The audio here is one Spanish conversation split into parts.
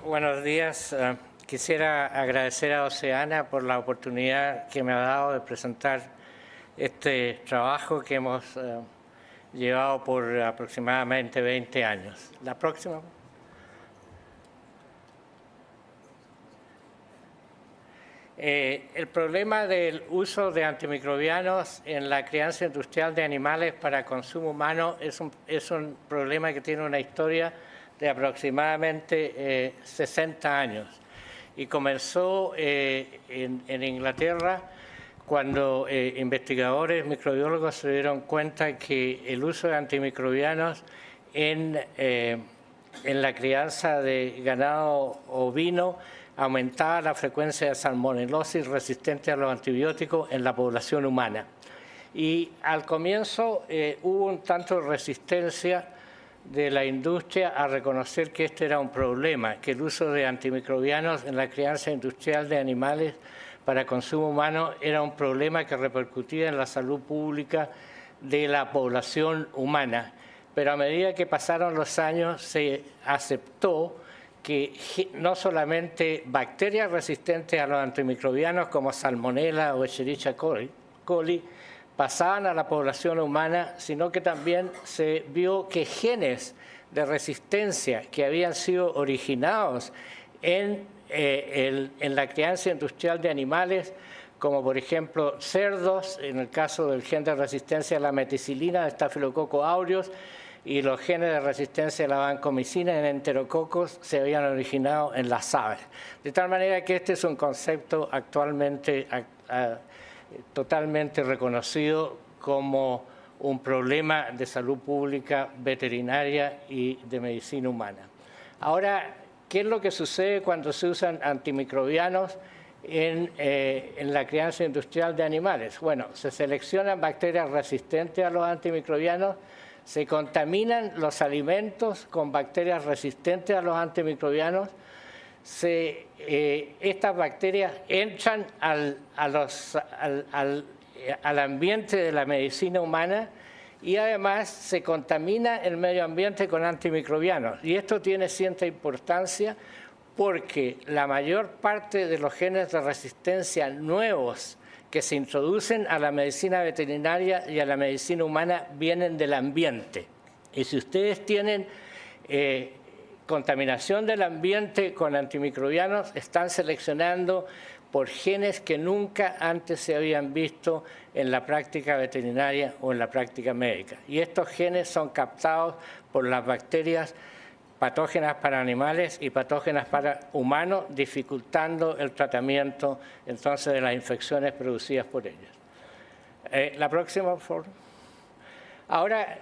Buenos días. Quisiera agradecer a Oceana por la oportunidad que me ha dado de presentar este trabajo que hemos llevado por aproximadamente 20 años. La próxima. El problema del uso de antimicrobianos en la crianza industrial de animales para consumo humano es un problema que tiene una historia de aproximadamente 60 años y comenzó en Inglaterra cuando investigadores microbiólogos se dieron cuenta que el uso de antimicrobianos en la crianza de ganado ovino aumentaba la frecuencia de salmonelosis resistente a los antibióticos en la población humana. Y al comienzo hubo un tanto de resistencia de la industria a reconocer que este era un problema, que el uso de antimicrobianos en la crianza industrial de animales para consumo humano era un problema que repercutía en la salud pública de la población humana. Pero a medida que pasaron los años se aceptó que no solamente bacterias resistentes a los antimicrobianos como Salmonella o Escherichia coli pasaban a la población humana, sino que también se vio que genes de resistencia que habían sido originados en la crianza industrial de animales, como por ejemplo cerdos, en el caso del gen de resistencia a la meticilina de Staphylococcus aureus, y los genes de resistencia a la vancomicina en enterococos se habían originado en las aves. De tal manera que este es un concepto actualmente totalmente reconocido como un problema de salud pública, veterinaria y de medicina humana. Ahora, ¿qué es lo que sucede cuando se usan antimicrobianos en la crianza industrial de animales? Bueno, se seleccionan bacterias resistentes a los antimicrobianos, se contaminan los alimentos con bacterias resistentes a los antimicrobianos, estas bacterias entran al ambiente de la medicina humana y además se contamina el medio ambiente con antimicrobianos. Y esto tiene cierta importancia porque la mayor parte de los genes de resistencia nuevos que se introducen a la medicina veterinaria y a la medicina humana vienen del ambiente. Y si ustedes tienen contaminación del ambiente con antimicrobianos, están seleccionando por genes que nunca antes se habían visto en la práctica veterinaria o en la práctica médica. Y estos genes son captados por las bacterias patógenas para animales y patógenas para humanos, dificultando el tratamiento entonces de las infecciones producidas por ellas. La próxima, por favor. Ahora,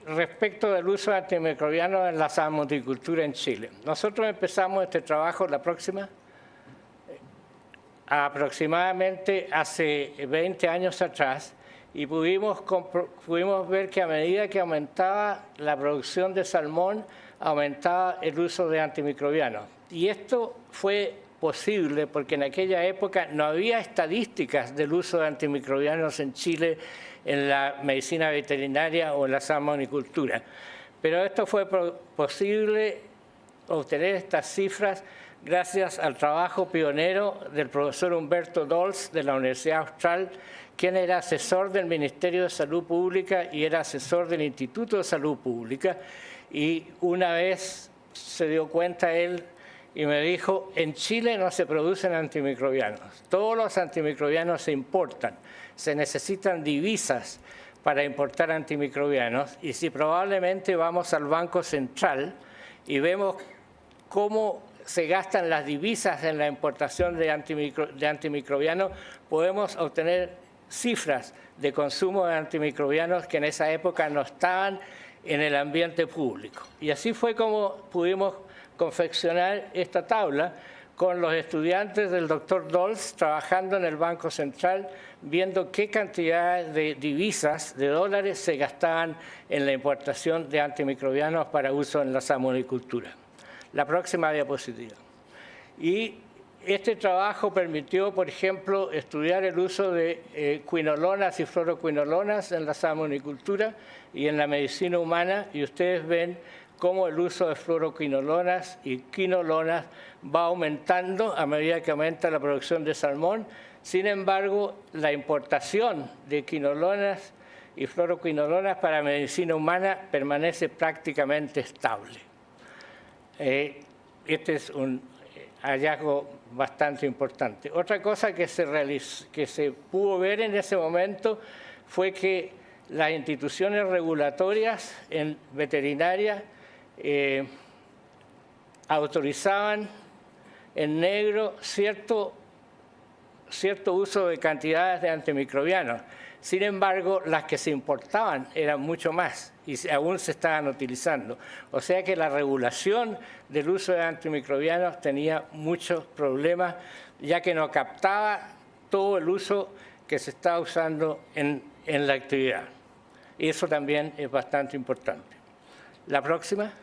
respecto del uso de antimicrobianos en la salmonicultura en Chile. Nosotros empezamos este trabajo, la próxima, aproximadamente hace 20 años atrás, y pudimos ver que a medida que aumentaba la producción de salmón, aumentaba el uso de antimicrobianos. Y esto fue posible porque en aquella época no había estadísticas del uso de antimicrobianos en Chile en la medicina veterinaria o en la salmonicultura. Pero esto fue posible obtener estas cifras gracias al trabajo pionero del profesor Humberto Dols de la Universidad Austral, quien era asesor del Ministerio de Salud Pública y era asesor del Instituto de Salud Pública. Y una vez se dio cuenta él y me dijo, en Chile no se producen antimicrobianos, todos los antimicrobianos se importan, se necesitan divisas para importar antimicrobianos, y si probablemente vamos al Banco Central y vemos cómo se gastan las divisas en la importación de antimicrobianos, podemos obtener cifras de consumo de antimicrobianos que en esa época no estaban en el ambiente público. Y así fue como pudimos confeccionar esta tabla con los estudiantes del doctor Dols trabajando en el Banco Central, viendo qué cantidad de divisas, de dólares, se gastaban en la importación de antimicrobianos para uso en la salmonicultura. La próxima diapositiva. Y este trabajo permitió, por ejemplo, estudiar el uso de quinolonas y fluoroquinolonas en la salmonicultura y en la medicina humana, y ustedes ven cómo el uso de fluoroquinolonas y quinolonas va aumentando a medida que aumenta la producción de salmón. Sin embargo, la importación de quinolonas y fluoroquinolonas para medicina humana permanece prácticamente estable. Este es un hallazgo bastante importante. Otra cosa que se pudo ver en ese momento fue que las instituciones regulatorias en veterinaria autorizaban en negro cierto uso de cantidades de antimicrobianos. Sin embargo, las que se importaban eran mucho más y aún se estaban utilizando. O sea que la regulación del uso de antimicrobianos tenía muchos problemas, ya que no captaba todo el uso que se estaba usando en la actividad. Y eso también es bastante importante. La próxima.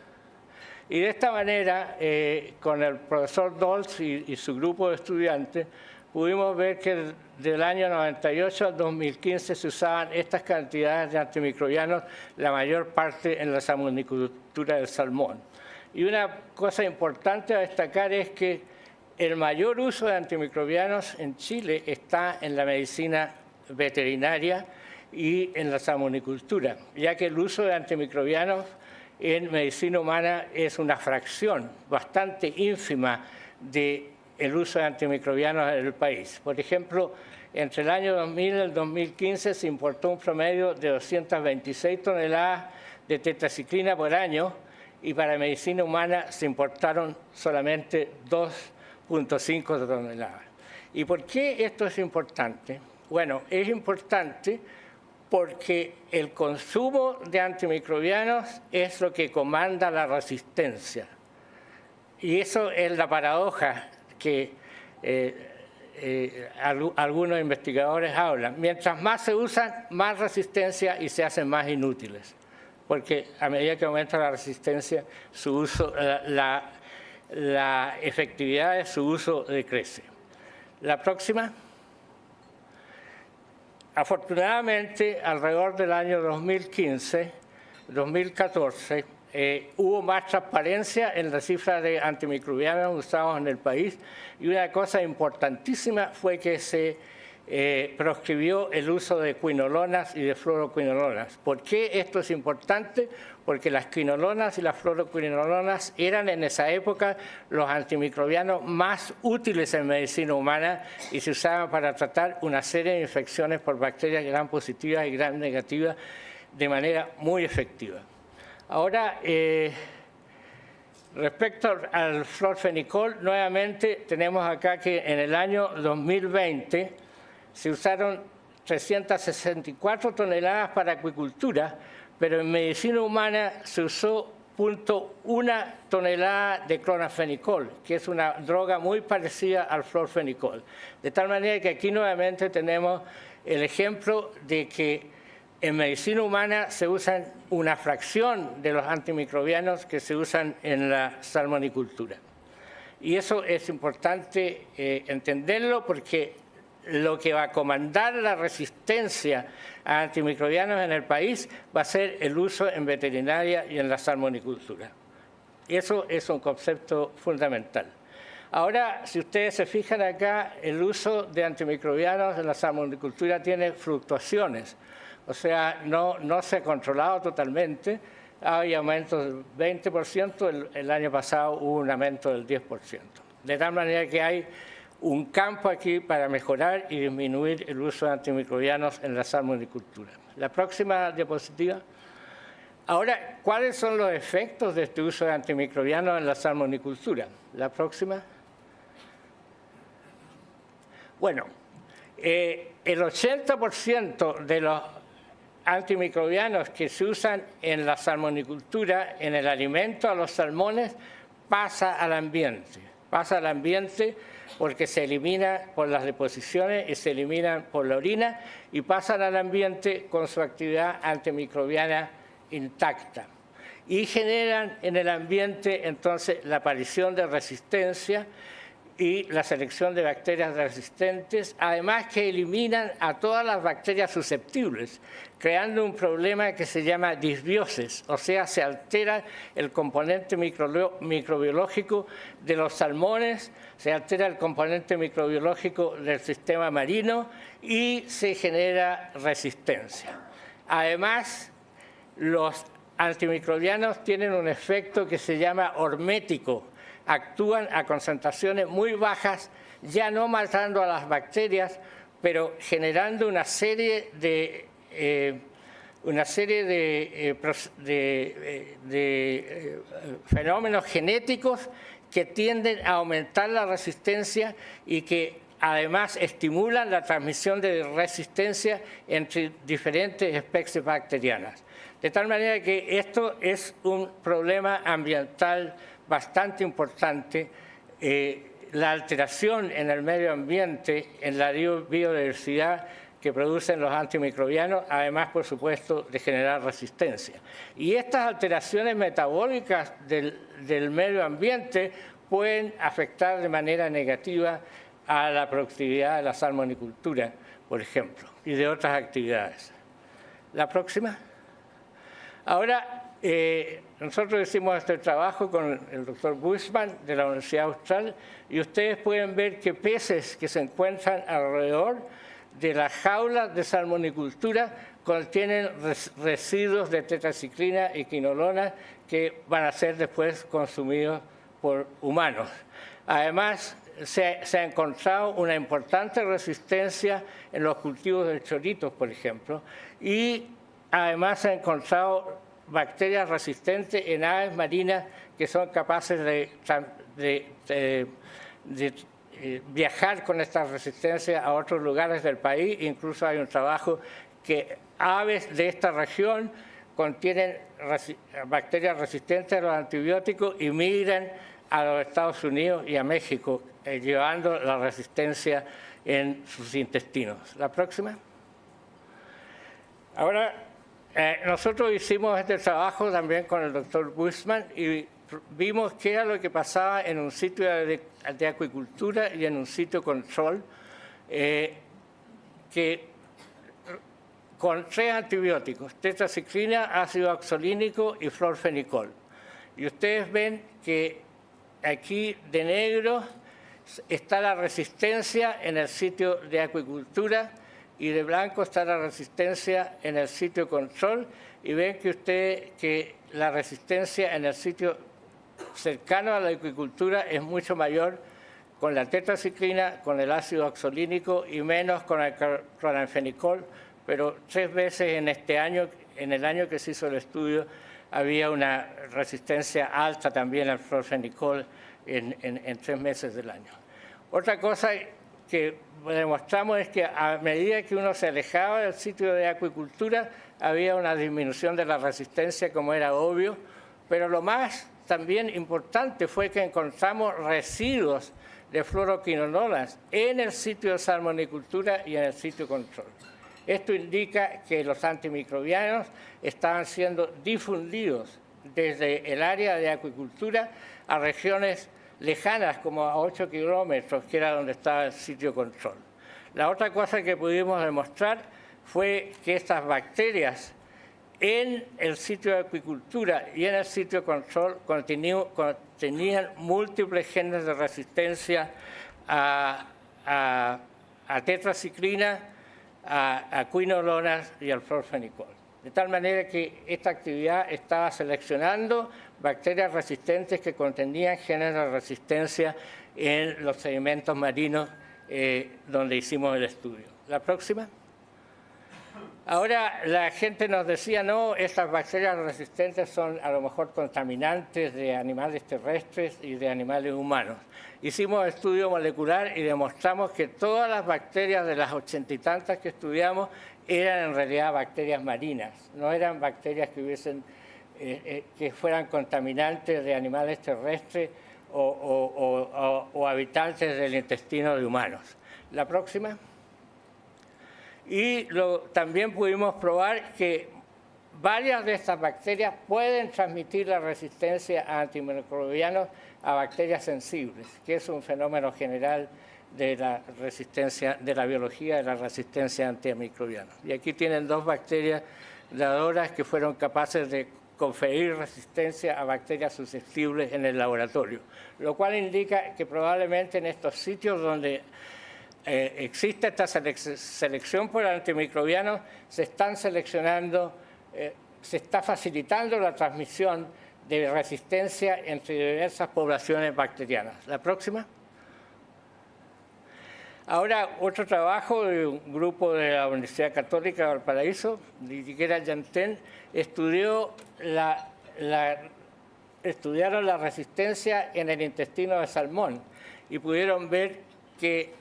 Y de esta manera, con el profesor Dolz y su grupo de estudiantes, pudimos ver que del año 98 al 2015 se usaban estas cantidades de antimicrobianos, la mayor parte en la salmonicultura del salmón. Y una cosa importante a destacar es que el mayor uso de antimicrobianos en Chile está en la medicina veterinaria y en la salmonicultura, ya que el uso de antimicrobianos en medicina humana es una fracción bastante ínfima del uso de antimicrobianos en el país. Por ejemplo, entre el año 2000 y el 2015 se importó un promedio de 226 toneladas de tetraciclina por año y para medicina humana se importaron solamente 2.5 toneladas. ¿Y por qué esto es importante? Bueno, es importante porque el consumo de antimicrobianos es lo que comanda la resistencia. Y eso es la paradoja que algunos investigadores hablan. Mientras más se usan, más resistencia y se hacen más inútiles. Porque a medida que aumenta la resistencia, su uso, la efectividad de su uso decrece. La próxima. Afortunadamente, alrededor del año 2015-2014, hubo más transparencia en la cifra de antimicrobianos usados en el país y una cosa importantísima fue que se proscribió el uso de quinolonas y de fluoroquinolonas. ¿Por qué esto es importante? Porque las quinolonas y las fluoroquinolonas eran en esa época los antimicrobianos más útiles en medicina humana y se usaban para tratar una serie de infecciones por bacterias gram positivas y gram negativas de manera muy efectiva. Ahora, respecto al florfenicol, nuevamente tenemos acá que en el año 2020 se usaron 364 toneladas para acuicultura, pero en medicina humana se usó 0.1 tonelada de clorfenicol, que es una droga muy parecida al florfenicol. De tal manera que aquí nuevamente tenemos el ejemplo de que en medicina humana se usan una fracción de los antimicrobianos que se usan en la salmonicultura. Y eso es importante entenderlo porque lo que va a comandar la resistencia a antimicrobianos en el país va a ser el uso en veterinaria y en la salmonicultura. Eso es un concepto fundamental. Ahora, si ustedes se fijan acá, el uso de antimicrobianos en la salmonicultura tiene fluctuaciones. O sea, no se ha controlado totalmente. Hay aumentos del 20%, el año pasado hubo un aumento del 10%. De tal manera que hay un campo aquí para mejorar y disminuir el uso de antimicrobianos en la salmonicultura. La próxima diapositiva. Ahora, ¿cuáles son los efectos de este uso de antimicrobianos en la salmonicultura? La próxima. Bueno, el 80% de los antimicrobianos que se usan en la salmonicultura, en el alimento a los salmones, pasa al ambiente. Pasa al ambiente porque se elimina por las deposiciones y se eliminan por la orina y pasan al ambiente con su actividad antimicrobiana intacta. Y generan en el ambiente entonces la aparición de resistencia y la selección de bacterias resistentes, además que eliminan a todas las bacterias susceptibles, creando un problema que se llama disbiosis, o sea, se altera el componente microbiológico de los salmones, se altera el componente microbiológico del sistema marino y se genera resistencia. Además, los antimicrobianos tienen un efecto que se llama hormético, actúan a concentraciones muy bajas, ya no matando a las bacterias, pero generando una serie de fenómenos genéticos que tienden a aumentar la resistencia y que además estimulan la transmisión de resistencia entre diferentes especies bacterianas. De tal manera que esto es un problema ambiental bastante importante. La alteración en el medio ambiente, en la biodiversidad que producen los antimicrobianos, además, por supuesto, de generar resistencia. Y estas alteraciones metabólicas del medio ambiente pueden afectar de manera negativa a la productividad de la salmonicultura, por ejemplo, y de otras actividades. La próxima. Ahora, nosotros hicimos este trabajo con el doctor Bushman de la Universidad Austral y ustedes pueden ver que peces que se encuentran alrededor de las jaulas de salmonicultura contienen residuos de tetraciclina y quinolona que van a ser después consumidos por humanos. Además, se ha encontrado una importante resistencia en los cultivos de choritos, por ejemplo, y además se ha encontrado bacterias resistentes en aves marinas que son capaces de viajar con esta resistencia a otros lugares del país. Incluso hay un trabajo que aves de esta región contienen bacterias resistentes a los antibióticos y migran a los Estados Unidos y a México, llevando la resistencia en sus intestinos. La próxima. Ahora, nosotros hicimos este trabajo también con el doctor Bushman y vimos qué era lo que pasaba en un sitio de acuicultura y en un sitio control que con 3 antibióticos, tetraciclina, ácido oxolínico y florfenicol. Y ustedes ven que aquí de negro está la resistencia en el sitio de acuicultura y de blanco está la resistencia en el sitio control, y ven que ustedes que la resistencia en el sitio cercano a la acuicultura es mucho mayor con la tetraciclina, con el ácido oxolínico y menos con el cloranfenicol, pero 3 veces en este año, en el año que se hizo el estudio, había una resistencia alta también al florfenicol en 3 meses del año. Otra cosa que demostramos es que a medida que uno se alejaba del sitio de acuicultura, había una disminución de la resistencia, como era obvio, pero lo más también importante fue que encontramos residuos de fluoroquinonolas en el sitio de salmonicultura y en el sitio control. Esto indica que los antimicrobianos estaban siendo difundidos desde el área de acuicultura a regiones lejanas, como a 8 kilómetros, que era donde estaba el sitio control. La otra cosa que pudimos demostrar fue que estas bacterias en el sitio de acuicultura y en el sitio control contenían múltiples genes de resistencia a tetraciclina, a quinolonas y al florfenicol. De tal manera que esta actividad estaba seleccionando bacterias resistentes que contenían genes de resistencia en los sedimentos marinos donde hicimos el estudio. La próxima. Ahora la gente nos decía, no, estas bacterias resistentes son a lo mejor contaminantes de animales terrestres y de animales humanos. Hicimos estudio molecular y demostramos que todas las bacterias de las 80 y tantas que estudiamos eran en realidad bacterias marinas, no eran bacterias que fueran contaminantes de animales terrestres o habitantes del intestino de humanos. La próxima. Y también pudimos probar que varias de estas bacterias pueden transmitir la resistencia a antimicrobianos a bacterias sensibles, que es un fenómeno general de la resistencia, de la biología de la resistencia a antimicrobianos. Y aquí tienen dos bacterias dadoras que fueron capaces de conferir resistencia a bacterias susceptibles en el laboratorio, lo cual indica que probablemente en estos sitios donde existe esta selección por antimicrobianos, se están seleccionando, se está facilitando la transmisión de resistencia entre diversas poblaciones bacterianas. La próxima. Ahora, otro trabajo de un grupo de la Universidad Católica de Valparaíso, Lidiquera Yantén, estudiaron la resistencia en el intestino de salmón y pudieron ver que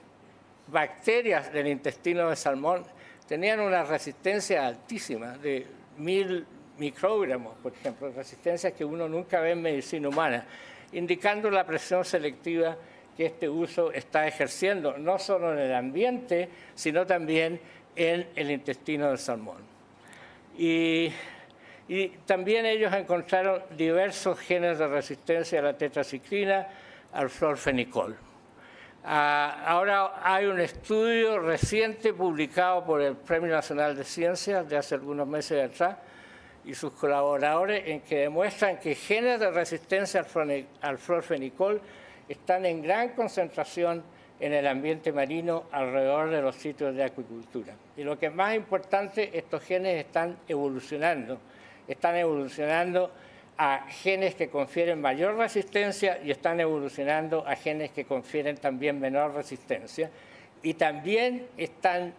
bacterias del intestino de salmón tenían una resistencia altísima, de 1000 microgramos, por ejemplo, resistencias que uno nunca ve en medicina humana, indicando la presión selectiva que este uso está ejerciendo, no solo en el ambiente, sino también en el intestino del salmón. Y también ellos encontraron diversos genes de resistencia a la tetraciclina, al florfenicol. Ahora hay un estudio reciente publicado por el Premio Nacional de Ciencias de hace algunos meses atrás y sus colaboradores en que demuestran que genes de resistencia al florfenicol están en gran concentración en el ambiente marino alrededor de los sitios de acuicultura. Y lo que es más importante, estos genes están evolucionando a genes que confieren mayor resistencia y están evolucionando a genes que confieren también menor resistencia. Y también están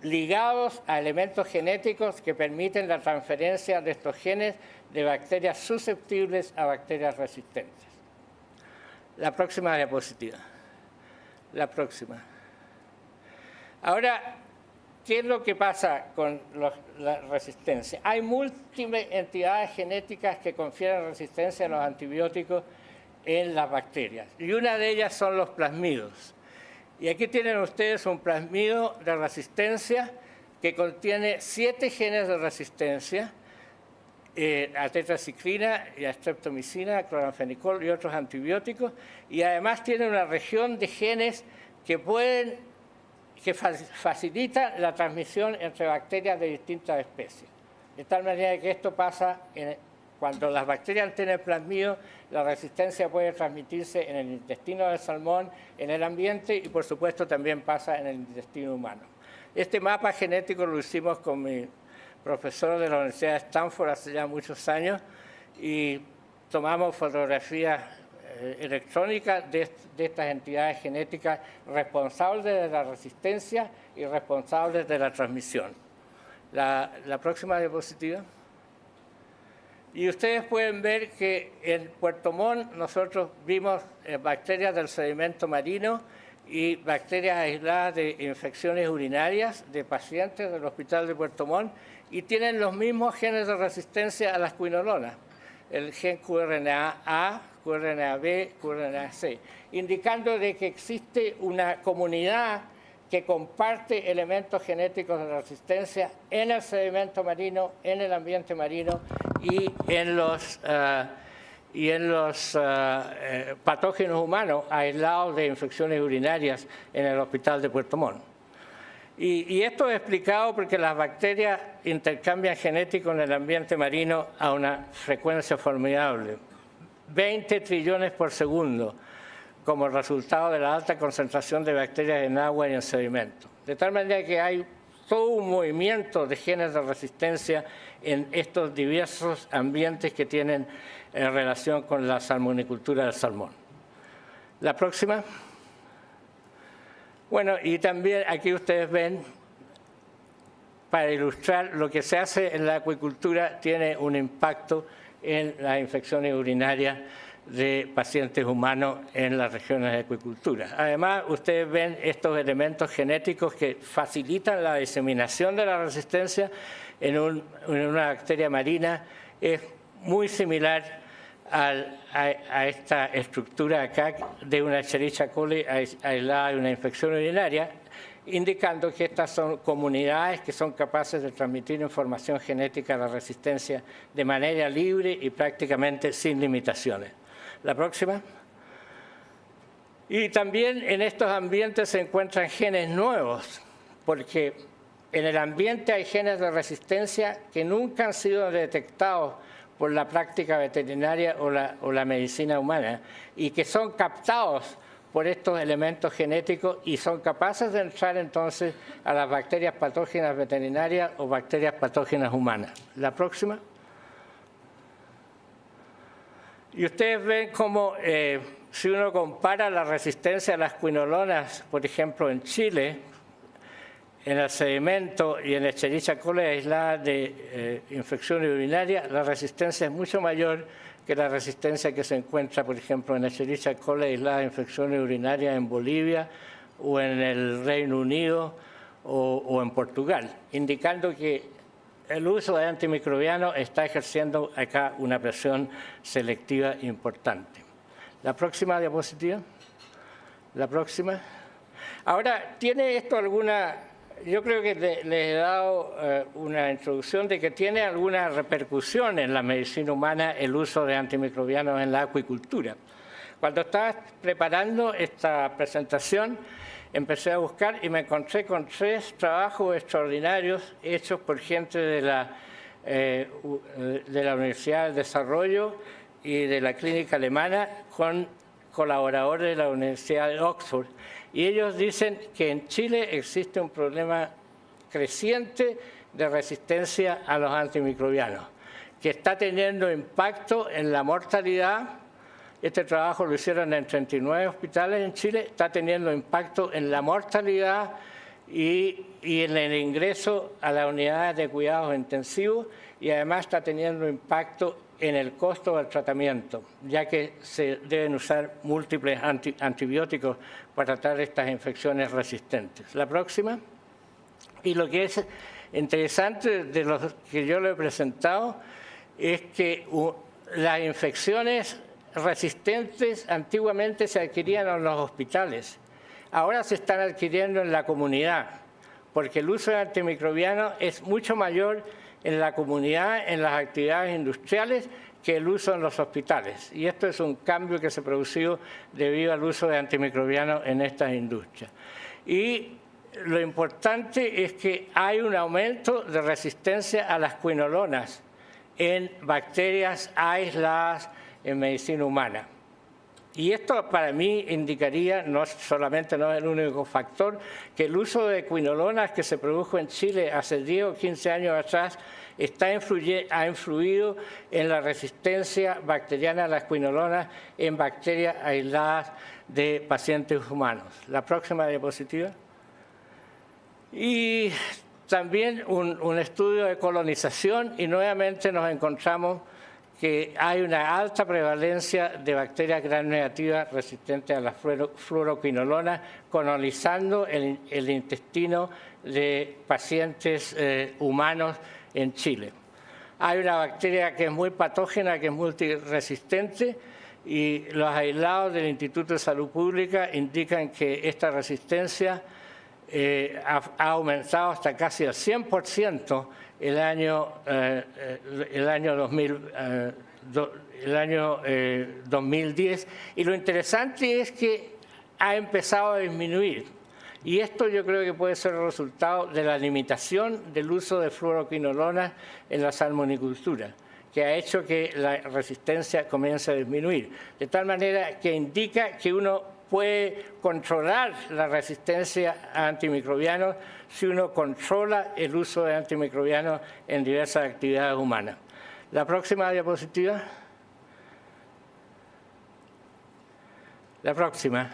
ligados a elementos genéticos que permiten la transferencia de estos genes de bacterias susceptibles a bacterias resistentes. La próxima diapositiva. La próxima. Ahora, ¿qué es lo que pasa con la resistencia? Hay múltiples entidades genéticas que confieren resistencia a los antibióticos en las bacterias. Y una de ellas son los plasmidos. Y aquí tienen ustedes un plasmido de resistencia que contiene 7 genes de resistencia a tetraciclina y a streptomicina, a cloranfenicol y otros antibióticos, y además tiene una región de genes que facilitan la transmisión entre bacterias de distintas especies. De tal manera que esto pasa cuando las bacterias tienen plasmido, la resistencia puede transmitirse en el intestino del salmón, en el ambiente y por supuesto también pasa en el intestino humano. Este mapa genético lo hicimos con mi profesor de la Universidad de Stanford hace ya muchos años y tomamos fotografías electrónicas de estas entidades genéticas responsables de la resistencia y responsables de la transmisión. La próxima diapositiva. Y ustedes pueden ver que en Puerto Montt nosotros vimos bacterias del sedimento marino y bacterias aisladas de infecciones urinarias de pacientes del Hospital de Puerto Montt y tienen los mismos genes de resistencia a las quinolonas, el gen qRNA-A, qRNA-B, qRNA-C, indicando de que existe una comunidad que comparte elementos genéticos de resistencia en el sedimento marino, en el ambiente marino y en los patógenos humanos aislados de infecciones urinarias en el Hospital de Puerto Montt. Y esto es explicado porque las bacterias intercambian genéticos en el ambiente marino a una frecuencia formidable, 20 trillones por segundo, como resultado de la alta concentración de bacterias en agua y en sedimento. De tal manera que hay todo un movimiento de genes de resistencia en estos diversos ambientes que tienen relación con la salmonicultura del salmón. La próxima. Bueno, y también aquí ustedes ven, para ilustrar lo que se hace en la acuicultura, tiene un impacto en las infecciones urinarias de pacientes humanos en las regiones de acuicultura. Además, ustedes ven estos elementos genéticos que facilitan la diseminación de la resistencia en una bacteria marina. Es muy similar a esta estructura acá de una Escherichia coli aislada de una infección urinaria. indicando que estas son comunidades que son capaces de transmitir información genética a la resistencia de manera libre y prácticamente sin limitaciones. La próxima. Y también en estos ambientes se encuentran genes nuevos, porque en el ambiente hay genes de resistencia que nunca han sido detectados por la práctica veterinaria o la medicina humana y que son captados por estos elementos genéticos y son capaces de entrar entonces a las bacterias patógenas veterinarias o bacterias patógenas humanas. La próxima. Y ustedes ven cómo si uno compara la resistencia a las quinolonas, por ejemplo, en Chile, en el sedimento y en Escherichia coli aislada de infección urinaria, la resistencia es mucho mayor que la resistencia que se encuentra, por ejemplo, en Escherichia coli aislada de infección urinaria en Bolivia o en el Reino Unido o en Portugal, indicando que el uso de antimicrobianos está ejerciendo acá una presión selectiva importante. La próxima diapositiva. La próxima. Ahora, ¿tiene esto alguna...? Yo creo que les he dado una introducción de que tiene alguna repercusión en la medicina humana el uso de antimicrobianos en la acuicultura. Cuando estaba preparando esta presentación, empecé a buscar y me encontré con 3 trabajos extraordinarios hechos por gente de la Universidad del Desarrollo y de la Clínica Alemana con colaboradores de la Universidad de Oxford. Y ellos dicen que en Chile existe un problema creciente de resistencia a los antimicrobianos, que está teniendo impacto en la mortalidad. Este trabajo lo hicieron en 39 hospitales en Chile, está teniendo impacto en la mortalidad y en el ingreso a las unidades de cuidados intensivos y además está teniendo impacto en el costo del tratamiento, ya que se deben usar múltiples antibióticos para tratar estas infecciones resistentes. La próxima. Y lo que es interesante de lo que yo le he presentado es que las infecciones resistentes antiguamente se adquirían en los hospitales, ahora se están adquiriendo en la comunidad, porque el uso de antimicrobianos es mucho mayor en la comunidad, en las actividades industriales, que el uso en los hospitales. Y esto es un cambio que se ha producido debido al uso de antimicrobianos en estas industrias. Y lo importante es que hay un aumento de resistencia a las quinolonas en bacterias aisladas en medicina humana. Y esto para mí indicaría, no solamente no es el único factor, que el uso de quinolonas que se produjo en Chile hace 10 o 15 años atrás ha influido en la resistencia bacteriana a las quinolonas en bacterias aisladas de pacientes humanos. La próxima diapositiva. Y también un estudio de colonización y nuevamente nos encontramos que hay una alta prevalencia de bacterias gram negativas resistentes a las fluoroquinolonas colonizando el intestino de pacientes humanos en Chile. Hay una bacteria que es muy patógena, que es multiresistente, y los aislados del Instituto de Salud Pública indican que esta resistencia ha aumentado hasta casi el 100% el año 2010, y lo interesante es que ha empezado a disminuir. Y esto yo creo que puede ser el resultado de la limitación del uso de fluoroquinolonas en la salmonicultura, que ha hecho que la resistencia comience a disminuir. De tal manera que indica que uno puede controlar la resistencia a antimicrobianos si uno controla el uso de antimicrobianos en diversas actividades humanas. La próxima diapositiva. La próxima.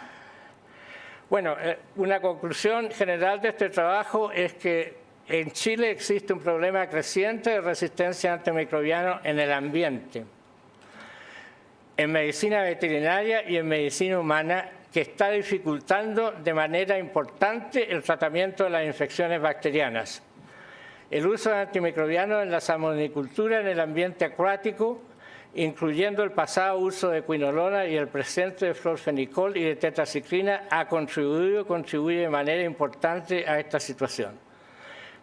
Bueno, una conclusión general de este trabajo es que en Chile existe un problema creciente de resistencia a antimicrobianos en el ambiente, en medicina veterinaria y en medicina humana, que está dificultando de manera importante el tratamiento de las infecciones bacterianas. El uso de antimicrobianos en la salmonicultura en el ambiente acuático incluyendo el pasado uso de quinolona y el presente de florfenicol y de tetraciclina, contribuye de manera importante a esta situación.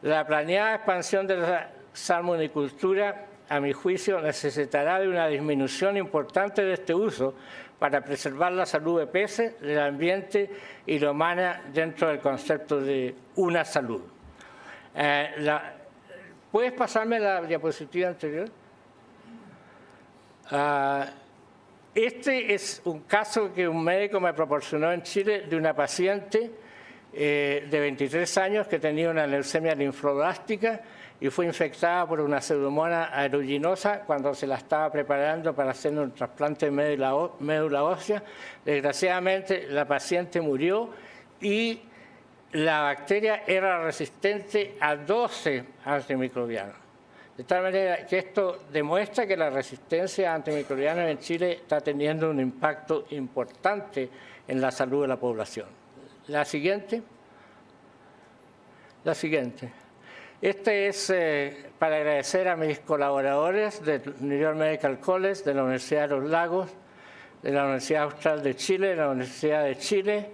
La planeada expansión de la salmonicultura, a mi juicio, necesitará de una disminución importante de este uso para preservar la salud de peces, del ambiente y la humana dentro del concepto de una salud. ¿Puedes pasarme la diapositiva anterior? Este es un caso que un médico me proporcionó en Chile de una paciente de 23 años que tenía una leucemia linfoblástica y fue infectada por una pseudomonas aeruginosa cuando se la estaba preparando para hacer un trasplante de médula ósea. Desgraciadamente, la paciente murió y la bacteria era resistente a 12 antimicrobianos. De tal manera que esto demuestra que la resistencia a antimicrobianos en Chile está teniendo un impacto importante en la salud de la población. La siguiente. La siguiente. Este es para agradecer a mis colaboradores del New York Medical College, de la Universidad de los Lagos, de la Universidad Austral de Chile, de la Universidad de Chile,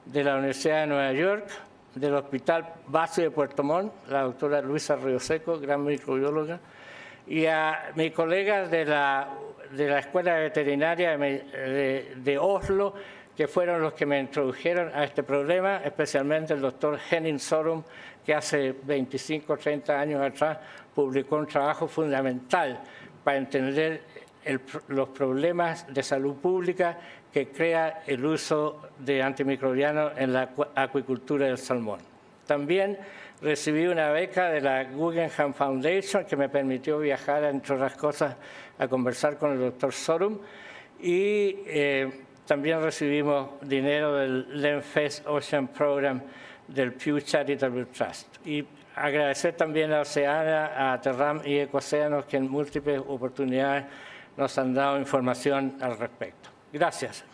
de la Universidad de Nueva York, del Hospital Base de Puerto Montt, la doctora Luisa Rioseco, gran microbióloga, y a mis colegas de la Escuela Veterinaria de Oslo, que fueron los que me introdujeron a este problema, especialmente el doctor Henning Sorum, que hace 25 o 30 años atrás publicó un trabajo fundamental para entender los problemas de salud pública que crea el uso de antimicrobianos en la acuicultura del salmón. También recibí una beca de la Guggenheim Foundation que me permitió viajar, entre otras cosas, a conversar con el doctor Sorum, y también recibimos dinero del Lenfest Ocean Program del Pew Charitable Trust. Y agradecer también a Oceana, a Terram y Ecoceanos, que en múltiples oportunidades nos han dado información al respecto. Gracias.